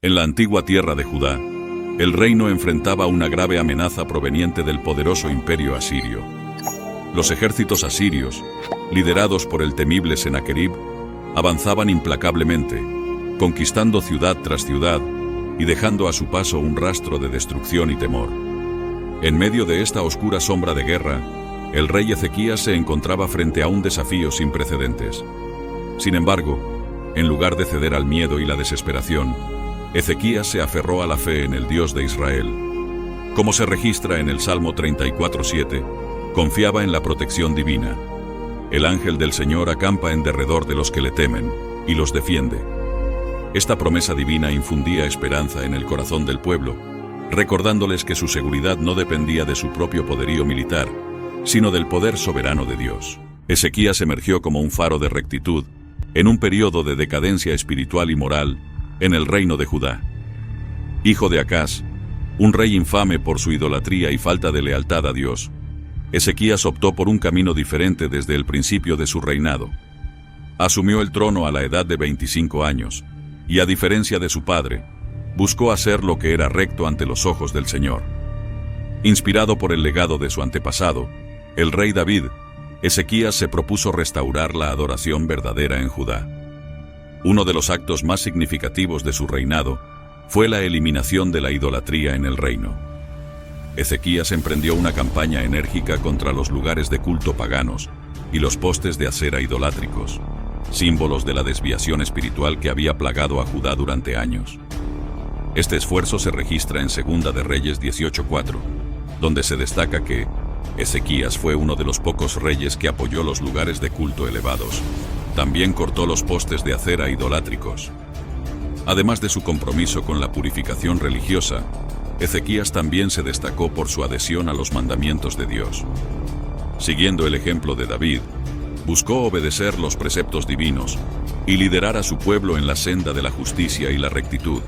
En la antigua tierra de Judá, el reino enfrentaba una grave amenaza proveniente del poderoso imperio asirio. Los ejércitos asirios, liderados por el temible Senaquerib, avanzaban implacablemente, conquistando ciudad tras ciudad y dejando a su paso un rastro de destrucción y temor. En medio de esta oscura sombra de guerra, el rey Ezequías se encontraba frente a un desafío sin precedentes. Sin embargo, en lugar de ceder al miedo y la desesperación, Ezequías se aferró a la fe en el Dios de Israel. Como se registra en el Salmo 34:7, confiaba en la protección divina. El ángel del Señor acampa en derredor de los que le temen y los defiende. Esta promesa divina infundía esperanza en el corazón del pueblo, recordándoles que su seguridad no dependía de su propio poderío militar, sino del poder soberano de Dios. Ezequías emergió como un faro de rectitud en un periodo de decadencia espiritual y moral en el reino de Judá. Hijo de Acaz, un rey infame por su idolatría y falta de lealtad a Dios, Ezequías optó por un camino diferente desde el principio de su reinado. Asumió el trono a la edad de 25 años, y a diferencia de su padre, buscó hacer lo que era recto ante los ojos del Señor. Inspirado por el legado de su antepasado, el rey David, Ezequías se propuso restaurar la adoración verdadera en Judá. Uno de los actos más significativos de su reinado fue la eliminación de la idolatría en el reino. Ezequías emprendió una campaña enérgica contra los lugares de culto paganos y los postes de acera idolátricos, símbolos de la desviación espiritual que había plagado a Judá durante años. Este esfuerzo se registra en Segunda de Reyes 18:4, donde se destaca que Ezequías fue uno de los pocos reyes que apoyó los lugares de culto elevados. También cortó los postes de acera idolátricos. Además de su compromiso con la purificación religiosa, Ezequías también se destacó por su adhesión a los mandamientos de Dios. Siguiendo el ejemplo de David, buscó obedecer los preceptos divinos y liderar a su pueblo en la senda de la justicia y la rectitud.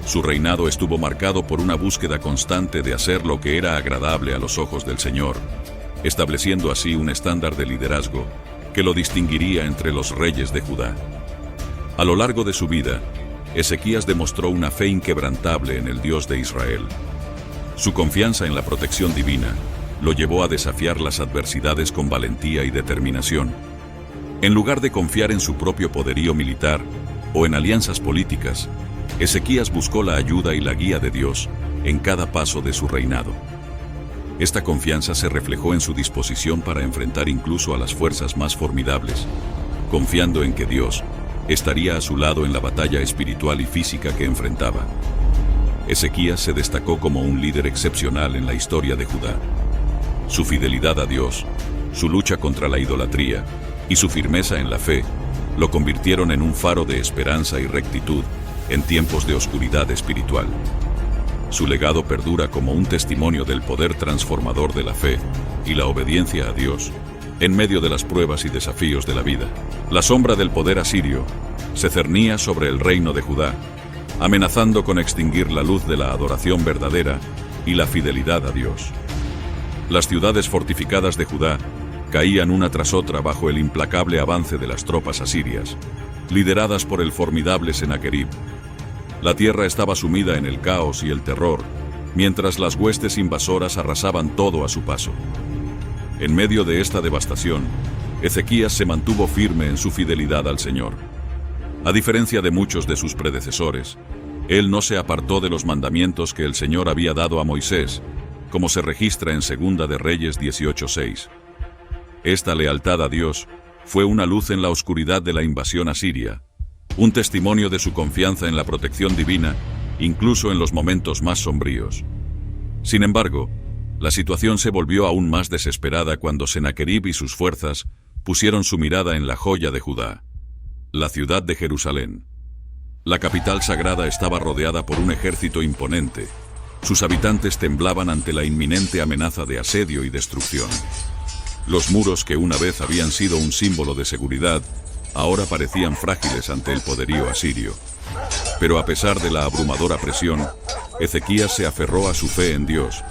Su reinado estuvo marcado por una búsqueda constante de hacer lo que era agradable a los ojos del Señor, estableciendo así un estándar de liderazgo que lo distinguiría entre los reyes de Judá. A lo largo de su vida, Ezequías demostró una fe inquebrantable en el Dios de Israel. Su confianza en la protección divina lo llevó a desafiar las adversidades con valentía y determinación. En lugar de confiar en su propio poderío militar o en alianzas políticas, Ezequías buscó la ayuda y la guía de Dios en cada paso de su reinado. Esta confianza se reflejó en su disposición para enfrentar incluso a las fuerzas más formidables, confiando en que Dios estaría a su lado en la batalla espiritual y física que enfrentaba. Ezequías se destacó como un líder excepcional en la historia de Judá. Su fidelidad a Dios, su lucha contra la idolatría y su firmeza en la fe lo convirtieron en un faro de esperanza y rectitud en tiempos de oscuridad espiritual. Su legado perdura como un testimonio del poder transformador de la fe y la obediencia a Dios en medio de las pruebas y desafíos de la vida. La sombra del poder asirio se cernía sobre el reino de Judá, amenazando con extinguir la luz de la adoración verdadera y la fidelidad a Dios. Las ciudades fortificadas de Judá caían una tras otra bajo el implacable avance de las tropas asirias, lideradas por el formidable Senaquerib. La tierra estaba sumida en el caos y el terror, mientras las huestes invasoras arrasaban todo a su paso. En medio de esta devastación, Ezequías se mantuvo firme en su fidelidad al Señor. A diferencia de muchos de sus predecesores, él no se apartó de los mandamientos que el Señor había dado a Moisés, como se registra en Segunda de Reyes 18:6. Esta lealtad a Dios fue una luz en la oscuridad de la invasión asiria, un testimonio de su confianza en la protección divina, incluso en los momentos más sombríos. Sin embargo, la situación se volvió aún más desesperada cuando Senaquerib y sus fuerzas pusieron su mirada en la joya de Judá, la ciudad de Jerusalén. La capital sagrada estaba rodeada por un ejército imponente. Sus habitantes temblaban ante la inminente amenaza de asedio y destrucción. Los muros que una vez habían sido un símbolo de seguridad, ahora parecían frágiles ante el poderío asirio. Pero a pesar de la abrumadora presión, Ezequías se aferró a su fe en Dios.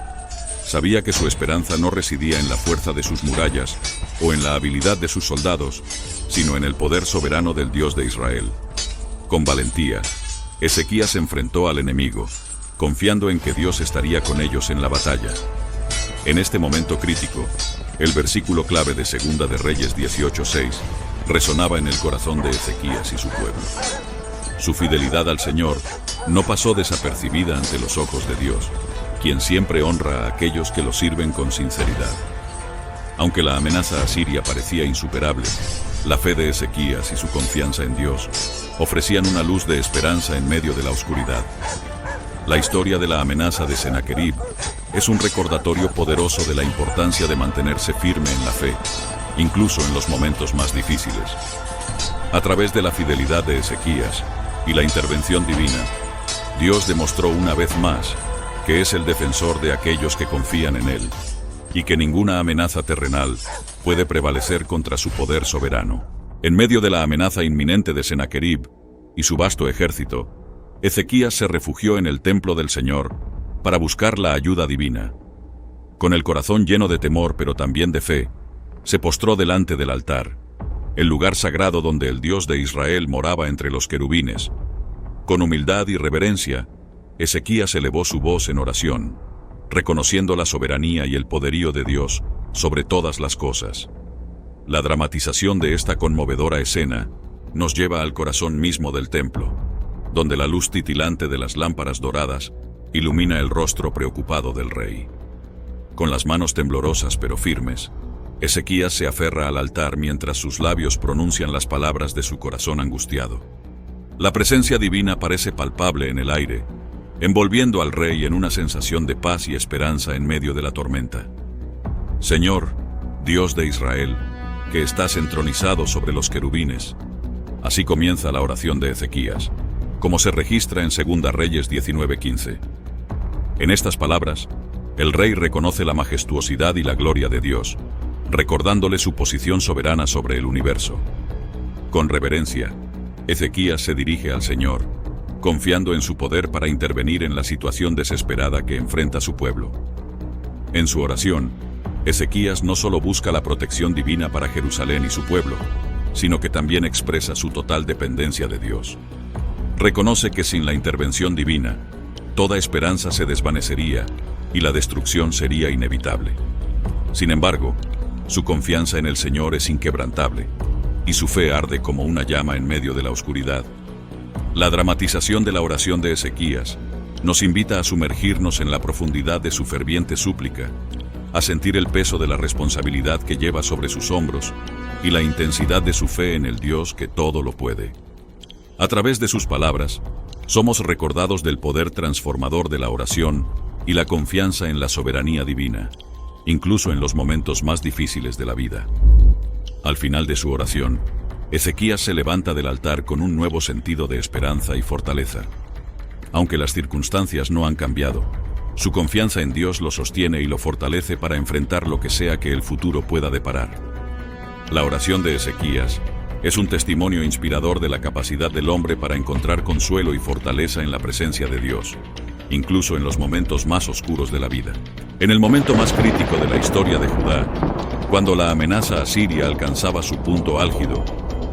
Sabía que su esperanza no residía en la fuerza de sus murallas o en la habilidad de sus soldados, sino en el poder soberano del Dios de Israel. Con valentía, Ezequías enfrentó al enemigo, confiando en que Dios estaría con ellos en la batalla. En este momento crítico, el versículo clave de Segunda de Reyes 18:6 resonaba en el corazón de Ezequías y su pueblo. Su fidelidad al Señor no pasó desapercibida ante los ojos de Dios, quien siempre honra a aquellos que lo sirven con sinceridad. Aunque la amenaza asiria parecía insuperable, la fe de Ezequías y su confianza en Dios ofrecían una luz de esperanza en medio de la oscuridad. La historia de la amenaza de Sennacherib es un recordatorio poderoso de la importancia de mantenerse firme en la fe, incluso en los momentos más difíciles. A través de la fidelidad de Ezequías y la intervención divina, Dios demostró una vez más que es el defensor de aquellos que confían en Él, y que ninguna amenaza terrenal puede prevalecer contra su poder soberano. En medio de la amenaza inminente de Sennacherib y su vasto ejército, Ezequías se refugió en el templo del Señor para buscar la ayuda divina. Con el corazón lleno de temor pero también de fe, se postró delante del altar, el lugar sagrado donde el Dios de Israel moraba entre los querubines. Con humildad y reverencia, Ezequías elevó su voz en oración, reconociendo la soberanía y el poderío de Dios sobre todas las cosas. La dramatización de esta conmovedora escena nos lleva al corazón mismo del templo, donde la luz titilante de las lámparas doradas ilumina el rostro preocupado del rey. Con las manos temblorosas pero firmes, Ezequías se aferra al altar mientras sus labios pronuncian las palabras de su corazón angustiado. La presencia divina parece palpable en el aire, envolviendo al rey en una sensación de paz y esperanza en medio de la tormenta. Señor, Dios de Israel, que estás entronizado sobre los querubines. Así comienza la oración de Ezequías, como se registra en Segunda Reyes 19:15. En estas palabras, el rey reconoce la majestuosidad y la gloria de Dios, recordándole su posición soberana sobre el universo. Con reverencia, Ezequías se dirige al Señor, confiando en su poder para intervenir en la situación desesperada que enfrenta su pueblo. En su oración, Ezequías no solo busca la protección divina para Jerusalén y su pueblo, sino que también expresa su total dependencia de Dios. Reconoce que sin la intervención divina, toda esperanza se desvanecería y la destrucción sería inevitable. Sin embargo, su confianza en el Señor es inquebrantable, y su fe arde como una llama en medio de la oscuridad. La dramatización de la oración de Ezequías nos invita a sumergirnos en la profundidad de su ferviente súplica, a sentir el peso de la responsabilidad que lleva sobre sus hombros y la intensidad de su fe en el Dios que todo lo puede. A través de sus palabras, somos recordados del poder transformador de la oración y la confianza en la soberanía divina, incluso en los momentos más difíciles de la vida. Al final de su oración, Ezequías se levanta del altar con un nuevo sentido de esperanza y fortaleza. Aunque las circunstancias no han cambiado, su confianza en Dios lo sostiene y lo fortalece para enfrentar lo que sea que el futuro pueda deparar. La oración de Ezequías es un testimonio inspirador de la capacidad del hombre para encontrar consuelo y fortaleza en la presencia de Dios, incluso en los momentos más oscuros de la vida. En el momento más crítico de la historia de Judá, cuando la amenaza asiria alcanzaba su punto álgido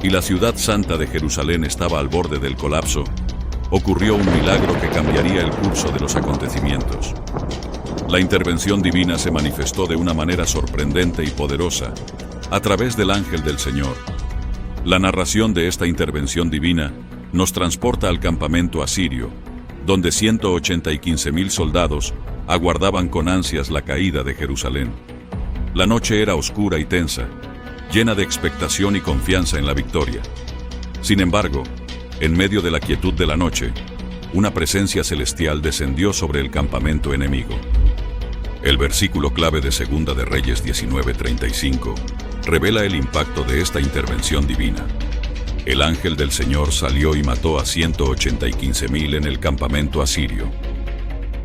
y la ciudad santa de Jerusalén estaba al borde del colapso, ocurrió un milagro que cambiaría el curso de los acontecimientos. La intervención divina se manifestó de una manera sorprendente y poderosa a través del ángel del Señor. La narración de esta intervención divina nos transporta al campamento asirio, donde 185,000 soldados aguardaban con ansias la caída de Jerusalén. La noche era oscura y tensa, llena de expectación y confianza en la victoria. Sin embargo, en medio de la quietud de la noche, una presencia celestial descendió sobre el campamento enemigo. El versículo clave de Segunda de Reyes 19:35 revela el impacto de esta intervención divina. El ángel del Señor salió y mató a 185,000 en el campamento asirio.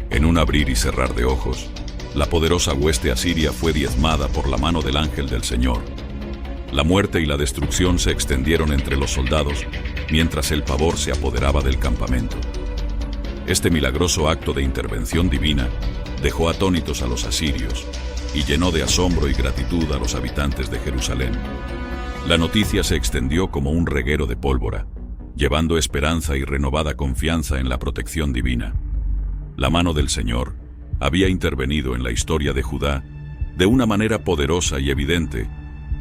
En un abrir y cerrar de ojos, la poderosa hueste asiria fue diezmada por la mano del ángel del Señor. La muerte y la destrucción se extendieron entre los soldados, mientras el pavor se apoderaba del campamento. Este milagroso acto de intervención divina dejó atónitos a los asirios y llenó de asombro y gratitud a los habitantes de Jerusalén. La noticia se extendió como un reguero de pólvora, llevando esperanza y renovada confianza en la protección divina. La mano del Señor había intervenido en la historia de Judá de una manera poderosa y evidente,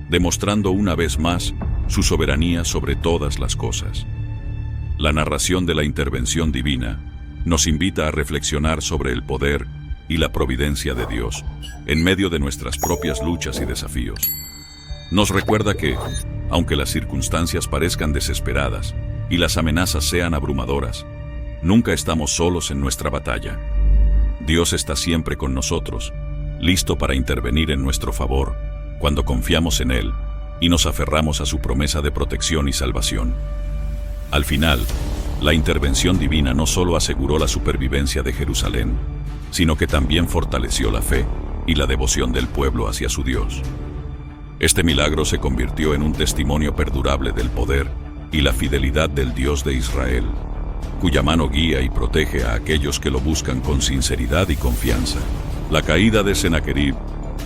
demostrando una vez más su soberanía sobre todas las cosas. La narración de la intervención divina nos invita a reflexionar sobre el poder y la providencia de Dios en medio de nuestras propias luchas y desafíos. Nos recuerda que, aunque las circunstancias parezcan desesperadas y las amenazas sean abrumadoras, nunca estamos solos en nuestra batalla. Dios está siempre con nosotros, listo para intervenir en nuestro favor cuando confiamos en Él y nos aferramos a su promesa de protección y salvación. Al final, la intervención divina no solo aseguró la supervivencia de Jerusalén, sino que también fortaleció la fe y la devoción del pueblo hacia su Dios. Este milagro se convirtió en un testimonio perdurable del poder y la fidelidad del Dios de Israel, cuya mano guía y protege a aquellos que lo buscan con sinceridad y confianza. La caída de Sennacherib,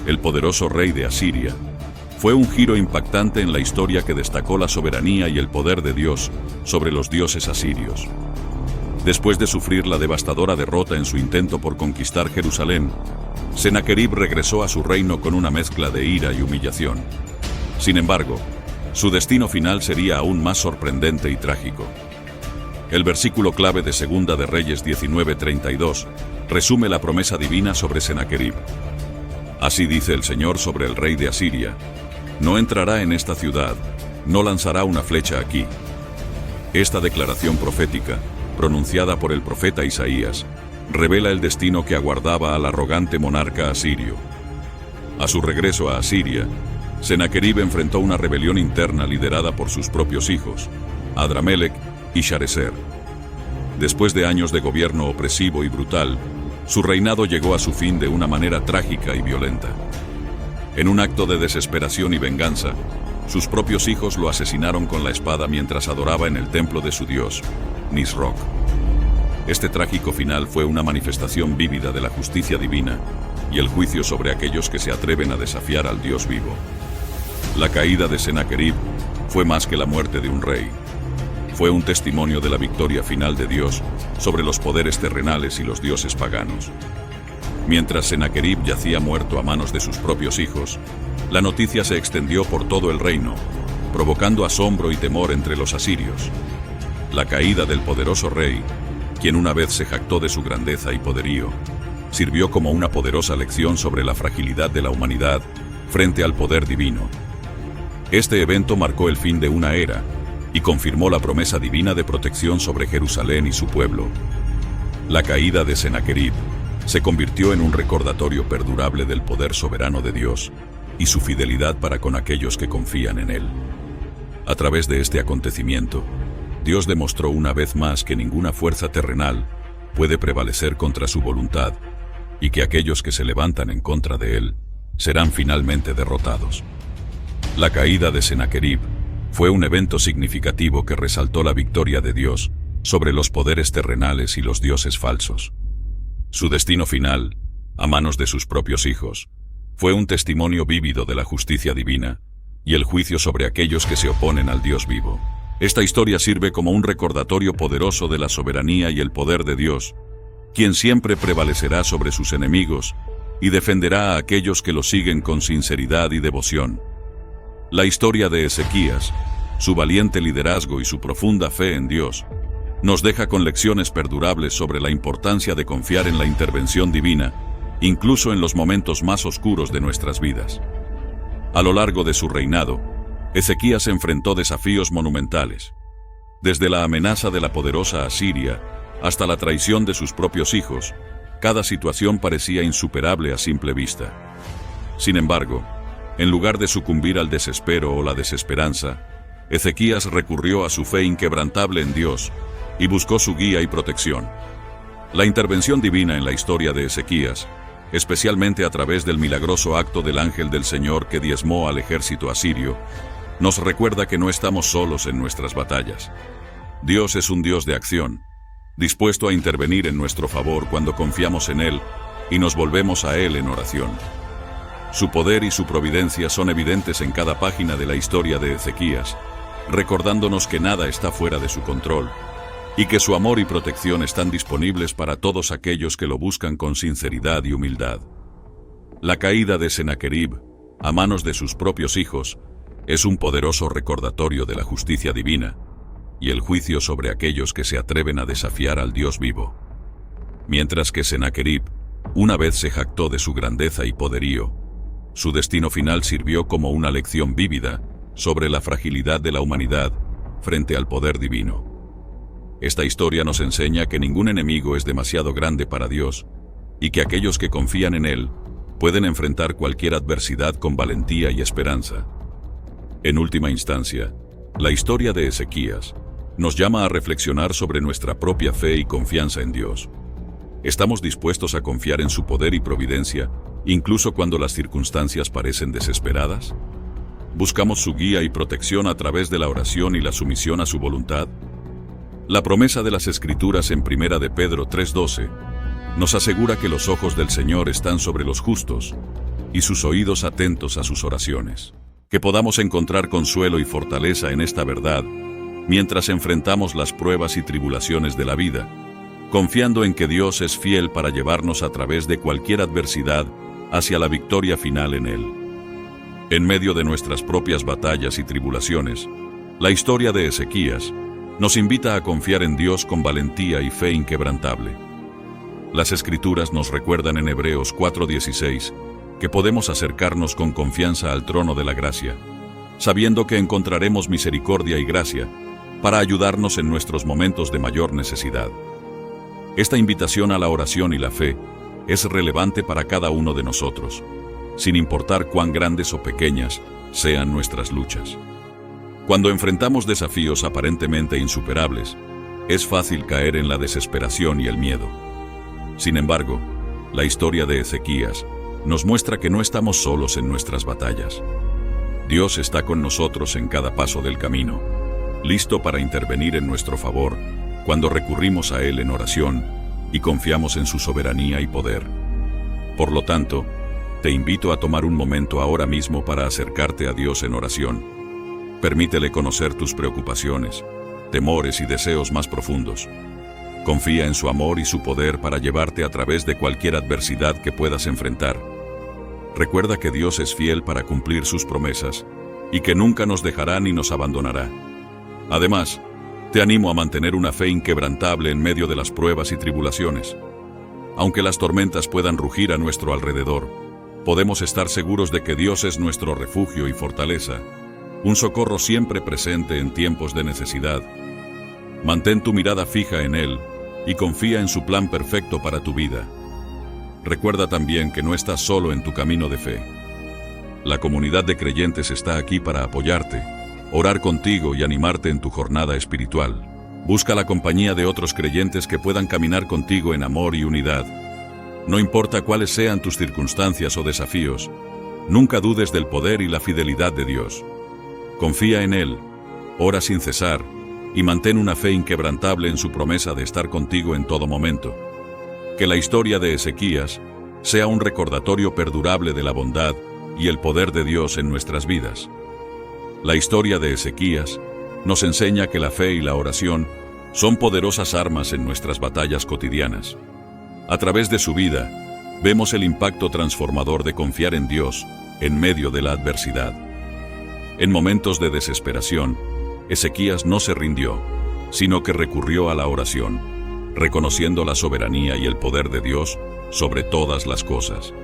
el poderoso rey de Asiria, fue un giro impactante en la historia que destacó la soberanía y el poder de Dios sobre los dioses asirios. Después de sufrir la devastadora derrota en su intento por conquistar Jerusalén, Sennacherib regresó a su reino con una mezcla de ira y humillación. Sin embargo, su destino final sería aún más sorprendente y trágico. El versículo clave de Segunda de Reyes 19:32 resume la promesa divina sobre Sennacherib. Así dice el Señor sobre el rey de Asiria: no entrará en esta ciudad, no lanzará una flecha aquí. Esta declaración profética, pronunciada por el profeta Isaías, revela el destino que aguardaba al arrogante monarca asirio. A su regreso a Asiria, Sennacherib enfrentó una rebelión interna liderada por sus propios hijos, Adramelech y Sharezer. Después de años de gobierno opresivo y brutal, su reinado llegó a su fin de una manera trágica y violenta. En un acto de desesperación y venganza, sus propios hijos lo asesinaron con la espada mientras adoraba en el templo de su dios, Nisroch. Este trágico final fue una manifestación vívida de la justicia divina y el juicio sobre aquellos que se atreven a desafiar al Dios vivo. La caída de Sennacherib fue más que la muerte de un rey. Fue un testimonio de la victoria final de Dios sobre los poderes terrenales y los dioses paganos. Mientras Sennacherib yacía muerto a manos de sus propios hijos, la noticia se extendió por todo el reino, provocando asombro y temor entre los asirios. La caída del poderoso rey, quien una vez se jactó de su grandeza y poderío, sirvió como una poderosa lección sobre la fragilidad de la humanidad frente al poder divino. Este evento marcó el fin de una era y confirmó la promesa divina de protección sobre Jerusalén y su pueblo. La caída de Sennacherib se convirtió en un recordatorio perdurable del poder soberano de Dios y su fidelidad para con aquellos que confían en Él. A través de este acontecimiento, Dios demostró una vez más que ninguna fuerza terrenal puede prevalecer contra su voluntad y que aquellos que se levantan en contra de Él serán finalmente derrotados. La caída de Sennacherib fue un evento significativo que resaltó la victoria de Dios sobre los poderes terrenales y los dioses falsos. Su destino final, a manos de sus propios hijos, fue un testimonio vívido de la justicia divina y el juicio sobre aquellos que se oponen al Dios vivo. Esta historia sirve como un recordatorio poderoso de la soberanía y el poder de Dios, quien siempre prevalecerá sobre sus enemigos y defenderá a aquellos que lo siguen con sinceridad y devoción. La historia de Ezequías, su valiente liderazgo y su profunda fe en Dios, nos deja con lecciones perdurables sobre la importancia de confiar en la intervención divina, incluso en los momentos más oscuros de nuestras vidas. A lo largo de su reinado, Ezequías enfrentó desafíos monumentales. Desde la amenaza de la poderosa Asiria hasta la traición de sus propios hijos, cada situación parecía insuperable a simple vista. Sin embargo, en lugar de sucumbir al desespero o la desesperanza, Ezequías recurrió a su fe inquebrantable en Dios y buscó su guía y protección. La intervención divina en la historia de Ezequías, especialmente a través del milagroso acto del ángel del Señor que diezmó al ejército asirio, nos recuerda que no estamos solos en nuestras batallas. Dios es un Dios de acción, dispuesto a intervenir en nuestro favor cuando confiamos en Él y nos volvemos a Él en oración. Su poder y su providencia son evidentes en cada página de la historia de Ezequías, recordándonos que nada está fuera de su control y que su amor y protección están disponibles para todos aquellos que lo buscan con sinceridad y humildad. La caída de Sennacherib, a manos de sus propios hijos, es un poderoso recordatorio de la justicia divina y el juicio sobre aquellos que se atreven a desafiar al Dios vivo. Mientras que Sennacherib una vez se jactó de su grandeza y poderío, su destino final sirvió como una lección vívida sobre la fragilidad de la humanidad frente al poder divino. Esta historia nos enseña que ningún enemigo es demasiado grande para Dios y que aquellos que confían en Él pueden enfrentar cualquier adversidad con valentía y esperanza. En última instancia, la historia de Ezequías nos llama a reflexionar sobre nuestra propia fe y confianza en Dios. ¿Estamos dispuestos a confiar en su poder y providencia, incluso cuando las circunstancias parecen desesperadas? ¿Buscamos su guía y protección a través de la oración y la sumisión a su voluntad? La promesa de las Escrituras en 1 de Pedro 3:12 nos asegura que los ojos del Señor están sobre los justos y sus oídos atentos a sus oraciones. Que podamos encontrar consuelo y fortaleza en esta verdad mientras enfrentamos las pruebas y tribulaciones de la vida, confiando en que Dios es fiel para llevarnos a través de cualquier adversidad hacia la victoria final en Él. En medio de nuestras propias batallas y tribulaciones, la historia de Ezequías nos invita a confiar en Dios con valentía y fe inquebrantable. Las Escrituras nos recuerdan en Hebreos 4:16 que podemos acercarnos con confianza al trono de la gracia, sabiendo que encontraremos misericordia y gracia para ayudarnos en nuestros momentos de mayor necesidad. Esta invitación a la oración y la fe es relevante para cada uno de nosotros, sin importar cuán grandes o pequeñas sean nuestras luchas. Cuando enfrentamos desafíos aparentemente insuperables, es fácil caer en la desesperación y el miedo. Sin embargo, la historia de Ezequías nos muestra que no estamos solos en nuestras batallas. Dios está con nosotros en cada paso del camino, listo para intervenir en nuestro favor cuando recurrimos a Él en oración y confiamos en su soberanía y poder. Por lo tanto, te invito a tomar un momento ahora mismo para acercarte a Dios en oración. Permítele conocer tus preocupaciones, temores y deseos más profundos. Confía en su amor y su poder para llevarte a través de cualquier adversidad que puedas enfrentar. Recuerda que Dios es fiel para cumplir sus promesas y que nunca nos dejará ni nos abandonará. Además, te animo a mantener una fe inquebrantable en medio de las pruebas y tribulaciones. Aunque las tormentas puedan rugir a nuestro alrededor, podemos estar seguros de que Dios es nuestro refugio y fortaleza, un socorro siempre presente en tiempos de necesidad. Mantén tu mirada fija en Él y confía en su plan perfecto para tu vida. Recuerda también que no estás solo en tu camino de fe. La comunidad de creyentes está aquí para apoyarte, orar contigo y animarte en tu jornada espiritual. Busca la compañía de otros creyentes que puedan caminar contigo en amor y unidad. No importa cuáles sean tus circunstancias o desafíos, nunca dudes del poder y la fidelidad de Dios. Confía en Él, ora sin cesar y mantén una fe inquebrantable en su promesa de estar contigo en todo momento. Que la historia de Ezequías sea un recordatorio perdurable de la bondad y el poder de Dios en nuestras vidas. La historia de Ezequías nos enseña que la fe y la oración son poderosas armas en nuestras batallas cotidianas. A través de su vida, vemos el impacto transformador de confiar en Dios en medio de la adversidad. En momentos de desesperación, Ezequías no se rindió, sino que recurrió a la oración, reconociendo la soberanía y el poder de Dios sobre todas las cosas.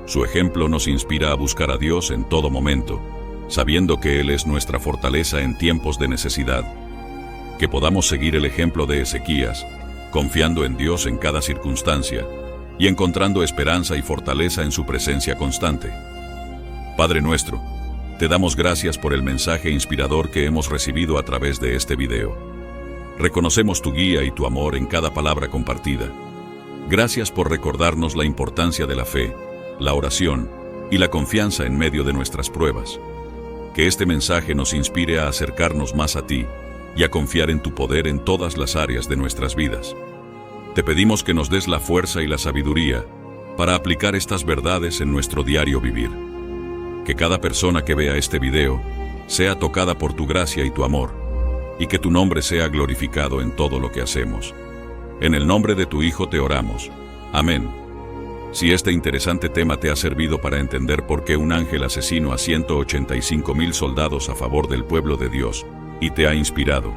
Su ejemplo nos inspira a buscar a Dios en todo momento, sabiendo que Él es nuestra fortaleza en tiempos de necesidad. Que podamos seguir el ejemplo de Ezequías, confiando en Dios en cada circunstancia y encontrando esperanza y fortaleza en su presencia constante. Padre nuestro, te damos gracias por el mensaje inspirador que hemos recibido a través de este video. Reconocemos tu guía y tu amor en cada palabra compartida. Gracias por recordarnos la importancia de la fe, la oración y la confianza en medio de nuestras pruebas. Que este mensaje nos inspire a acercarnos más a ti y a confiar en tu poder en todas las áreas de nuestras vidas. Te pedimos que nos des la fuerza y la sabiduría para aplicar estas verdades en nuestro diario vivir. Que cada persona que vea este video sea tocada por tu gracia y tu amor, y que tu nombre sea glorificado en todo lo que hacemos. En el nombre de tu Hijo te oramos. Amén. Si este interesante tema te ha servido para entender por qué un ángel asesinó a 185,000 soldados a favor del pueblo de Dios, y te ha inspirado,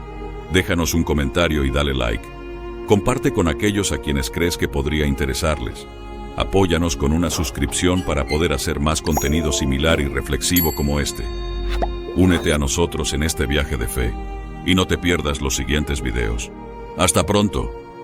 déjanos un comentario y dale like. Comparte con aquellos a quienes crees que podría interesarles. Apóyanos con una suscripción para poder hacer más contenido similar y reflexivo como este. Únete a nosotros en este viaje de fe, y no te pierdas los siguientes videos. ¡Hasta pronto!